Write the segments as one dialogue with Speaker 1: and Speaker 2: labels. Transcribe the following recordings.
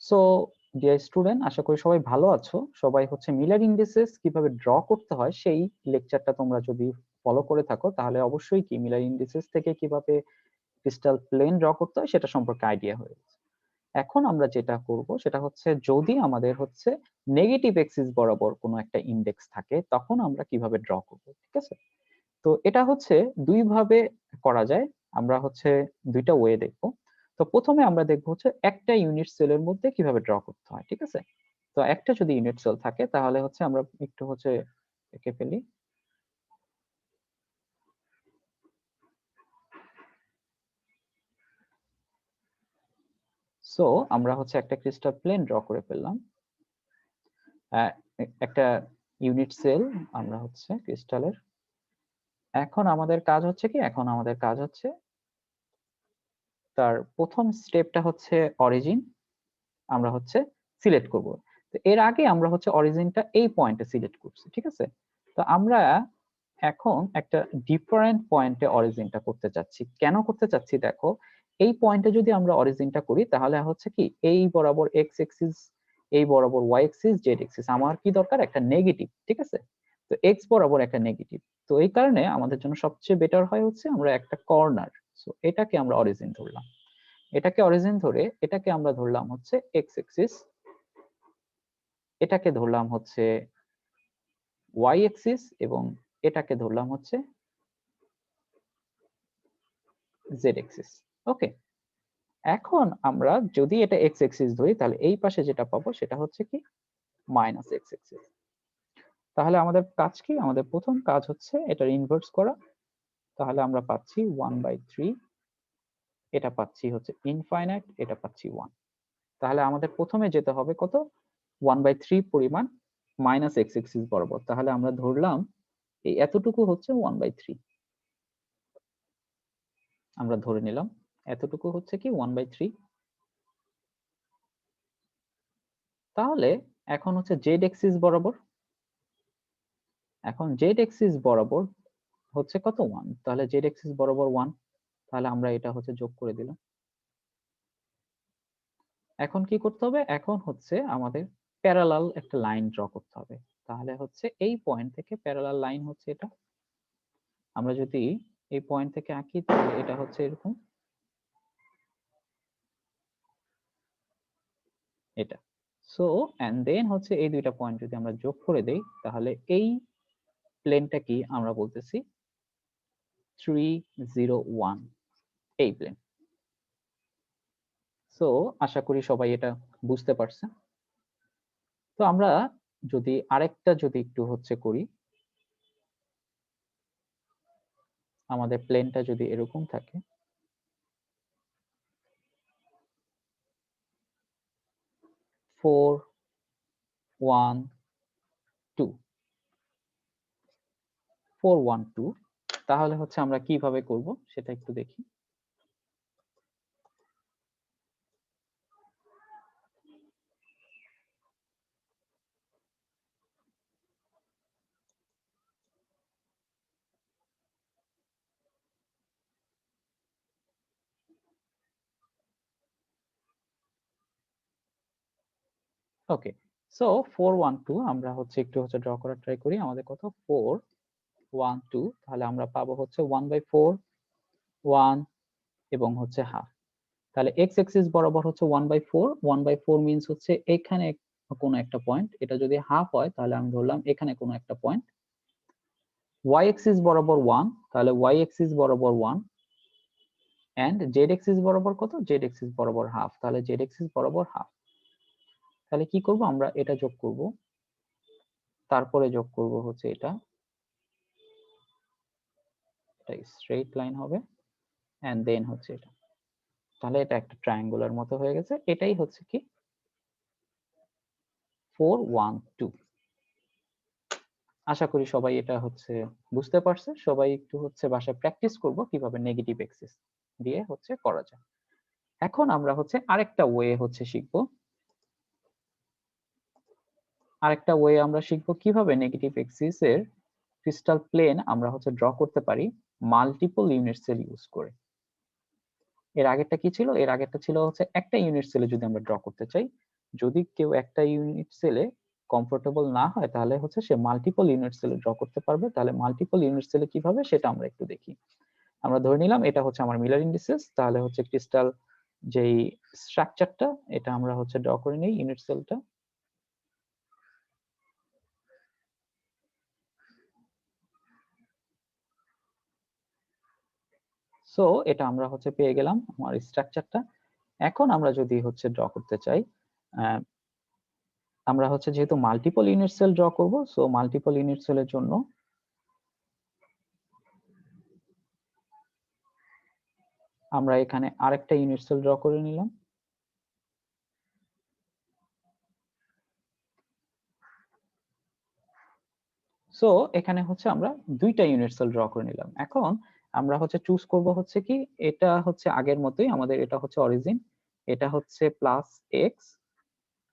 Speaker 1: So dear student, আশা করি সবাই ভালো আছো। সবাই হচ্ছে মিলার ইন্ডিসেস কিভাবে ড্র করতে হয় সেই লেকচারটা তোমরা যদি ফলো করে থাকো তাহলে অবশ্যই কি মিলার ইন্ডিসেস থেকে কিভাবে ক্রিস্টাল প্লেন ড্র করতে হয় সেটা সম্পর্কে আইডিয়া হয়ে গেছে। এখন আমরা যেটা করব সেটা হচ্ছে, যদি আমাদের হচ্ছে নেগেটিভ এক্সিস বরাবর কোনো একটা ইন্ডেক্স থাকে তখন আমরা কিভাবে ড্র করব, ঠিক আছে? তো এটা হচ্ছে দুই ভাবে করা যায়। আমরা হচ্ছে দুইটা ওয়ে দেখবো। তো প্রথমে আমরা দেখবো হচ্ছে একটা ইউনিট সেলের মধ্যে কিভাবে ড্র করতে হয়, ঠিক আছে? তো একটা যদি ইউনিট সেল থাকে তাহলে হচ্ছে আমরা একটু হচ্ছে এঁকে ফেলি। সো আমরা হচ্ছে একটা ক্রিস্টাল প্লেন ড্র করে ফেললাম। একটা ইউনিট সেল আমরা হচ্ছে ক্রিস্টালের। এখন আমাদের কাজ হচ্ছে কি, এখন আমাদের কাজ হচ্ছে তার প্রথম স্টেপটা হচ্ছে অরিজিন আমরা হচ্ছে সিলেক্ট করব। তো এর আগে আমরা হচ্ছে অরিজিনটা এই পয়েন্টে সিলেক্ট করছি, ঠিক আছে? তো আমরা এখন একটা ডিফারেন্ট পয়েন্টে অরিজিনটা করতে চাচ্ছি। কেন করতে চাচ্ছি দেখো, এই পয়েন্টে যদি আমরা অরিজিনটা করি তাহলে হচ্ছে কি, এই বরাবর এক্স এক্সিস, এই বরাবর ওয়াই এক্সিস, জেড এক্সিস, আমার কি দরকার একটা নেগেটিভ, ঠিক আছে? তো এক্স বরাবর একটা নেগেটিভ। তো এই কারণে আমাদের জন্য সবচেয়ে বেটার হয় হচ্ছে আমরা একটা কর্নার, সো এটাকে আমরা অরিজিন ধরলাম। এটাকে অরিজিন ধরে এটাকে আমরা ধরলাম হচ্ছে এক্স এক্সিস, এটাকে ধরলাম হচ্ছে ওয়াই এক্সিস, এবং এটাকে ধরলাম হচ্ছে জেড এক্সিস। ওকে, এখন আমরা যদি এটা এক্স এক্সিস ধরি তাহলে এই পাশে যেটা পাবো সেটা হচ্ছে কি মাইনাস এক্স এক্সিস। তাহলে আমাদের কাজ কি, আমাদের প্রথম কাজ হচ্ছে এটার ইনভার্স করা। তাহলে আমরা পাচ্ছি 1/3, এটা পাচ্ছি হচ্ছে ইনফাইনাইট, এটা পাচ্ছি 1। তাহলে আমাদের প্রথমে যেতে হবে কত, 1/3 পরিমাণ মাইনাস এক্স এক্সিস বরাবর। তাহলে আমরা ধরলাম এই এতটুকু হচ্ছে 1/3, আমরা ধরে নিলাম এতটুকু হচ্ছে কি 1/3। তাহলে এখন হচ্ছে জেড এক্সিস বরাবর, এখন জেড এক্সিস বরাবর হচ্ছে কত 1, তাহলে জেড এক্সিস বরাবর 1। তাহলে আমরা এটা হচ্ছে যোগ করে দিলাম। এখন কি করতে হবে, এখন হচ্ছে আমাদের প্যারালাল একটা লাইন ড্র করতে হবে। তাহলে হচ্ছে এই পয়েন্ট থেকে প্যারালাল লাইন হচ্ছে এটা। আমরা যদি এই পয়েন্ট থেকে আঁকি তাহলে এটা হচ্ছে এরকম, এটা। সো এন্ড দেন হচ্ছে এই দুইটা পয়েন্ট যদি আমরা যোগ করে দেই তাহলে এই প্লেনটা কি আমরা বলতেছি 301, এই প্লেন। সো আশা করি সবাই এটা বুঝতে পারছে। তো আমরা যদি আরেকটা যদি একটু হচ্ছে করি, আমাদের প্লেনটা যদি এরকম থাকে, 4 1 2, 4 1 2, তাহলে হচ্ছে আমরা কিভাবে করব সেটা একটু দেখি। ওকে, সো 4 1 2 আমরা হচ্ছে একটু হচ্ছে ড্র করার ট্রাই করি। আমাদের কত 4 1 2, তাহলে আমরা পাবো হচ্ছে 1/4 1 এবং হচ্ছে হাফ। তাহলে এক্স এক্সিস বরাবর হচ্ছে 1/4, 1/4 মিন্স হচ্ছে এখানে কোনো একটা পয়েন্ট। এটা যদি হাফ হয় তাহলে আমি ধরলাম এখানে কোনো একটা পয়েন্ট। ওয়াই এক্সিস বরাবর 1, তাহলে ওয়াই এক্সিস বরাবর 1, এন্ড জেড এক্সিস বরাবর কত, জেড এক্সিস বরাবর হাফ, তাহলে জেড এক্সিস বরাবর হাফ। তাহলে কি করব, আমরা এটা যোগ করব, তারপরে যোগ করব হচ্ছে এটা স্ট্রেট লাইন হবে, এন্ড দেন হচ্ছে এটা। তাহলে এটা একটা ট্রায়াঙ্গুলার মতো হয়ে গেছে। এটাই হচ্ছে কি 4 1 2। আশা করি সবাই এটা হচ্ছে বুঝতে পারছে। সবাই একটু হচ্ছে বাসায় প্র্যাকটিস করব কিভাবে নেগেটিভ এক্সিস দিয়ে হচ্ছে করা যায়। এখন আমরা হচ্ছে আরেকটা ওয়ে হচ্ছে শিখবো, আরেকটা ওয়ে আমরা শিখবো কিভাবে নেগেটিভ এক্সিস এর ক্রিস্টাল প্লেন আমরা হচ্ছে ড্র করতে পারি মাল্টিপল ইউনিট সেল ইউজ করে। এর আগেরটা কি ছিল, এর আগেরটা ছিল হচ্ছে একটা ইউনিট সেলে যদি আমরা ড্র করতে চাই যদি কেউ একটা ইউনিট সেলে কমফোর্টেবল না হয় তাহলে হচ্ছে সে মাল্টিপল ইউনিট সেলে ড্র করতে পারবে। তাহলে মাল্টিপল ইউনিট সেলে কিভাবে সেটা আমরা একটু দেখি। আমরা ধরে নিলাম এটা হচ্ছে আমার মিলার ইন্ডিসেস, তাহলে হচ্ছে ক্রিস্টাল যেই স্ট্রাকচারটা এটা আমরা হচ্ছে ড্র করে নিই ইউনিট সেলটা। সো এটা আমরা হচ্ছে পেয়ে গেলাম আমার স্ট্রাকচারটা। এখন আমরা যদি হচ্ছে ড্র করতে চাই, আমরা হচ্ছে যেহেতু মাল্টিপল ইউনিট সেল ড্র করব, সো মাল্টিপল ইউনিট সেলের জন্য আমরা এখানে আরেকটা ইউনিট সেল ড্র করে নিলাম। সো এখানে হচ্ছে আমরা দুইটা ইউনিট সেল ড্র করে নিলাম। এখন আমরা হচ্ছে চুজ করব হচ্ছে কি, এটা হচ্ছে আগের মতোই আমাদের, এটা হচ্ছে অরিজিন, এটা হচ্ছে প্লাস এক্স,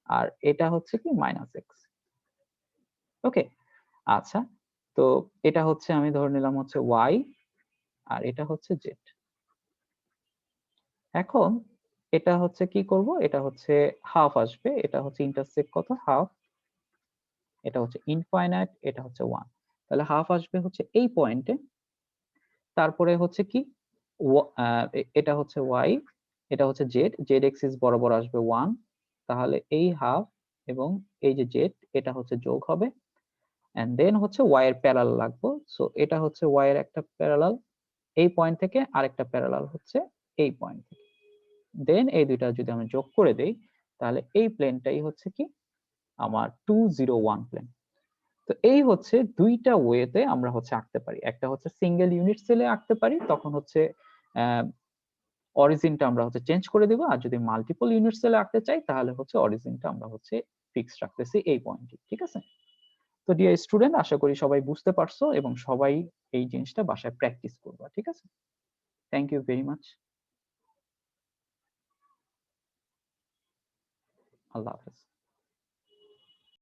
Speaker 1: আর এটা হচ্ছে কি মাইনাস এক্স। ওকে, আচ্ছা, তো এটা হচ্ছে আমি ধরে নিলাম হচ্ছে ওয়াই, আর এটা হচ্ছে জেড। এখন এটা হচ্ছে কি করব, এটা হচ্ছে হাফ আসবে, এটা হচ্ছে ইন্টারসেক্ট কত, হাফ, এটা হচ্ছে ইনফাইনাইট, এটা হচ্ছে ওয়ান। তাহলে হাফ আসবে হচ্ছে এই পয়েন্টে, তারপরে হচ্ছে কি এটা হচ্ছে ওয়াই, এটা হচ্ছে জেড, জেড এক্সিস বরাবর আসবে ওয়ান, তাহলে এই হাফ এবং এই যে জেড এটা হচ্ছে যোগ হবে, এন্ড দেন হচ্ছে ওয়াই এর প্যারালাল লাগবে। সো এটা হচ্ছে ওয়াই এর একটা প্যারালাল, এই পয়েন্ট থেকে আরেকটা প্যারালাল হচ্ছে এই পয়েন্ট থেকে, দেন এই দুইটা যদি আমি যোগ করে দেই তাহলে এই প্লেনটাই হচ্ছে কি আমার 201 প্লেন। তো এই হচ্ছে দুইটা ওয়েতে আমরা হচ্ছে আঁকতে পারি। একটা হচ্ছে সিঙ্গেল ইউনিট সেলে আঁকতে পারি, তখন হচ্ছে অরিজিনটা আমরা হচ্ছে চেঞ্জ করে দেব, আর যদি মাল্টিপল ইউনিট সেলে আঁকতে চাই তাহলে হচ্ছে অরিজিনটা আমরা হচ্ছে ফিক্সড রাখতেছি এই পয়েন্টে। ঠিক আছে? তো ডিয়ার স্টুডেন্ট, আশা করি সবাই বুঝতে পারছো এবং সবাই এই জিনিসটা বাসায় প্র্যাকটিস করবা। ঠিক আছে? Thank you very much. আল্লাহ হাফেজ।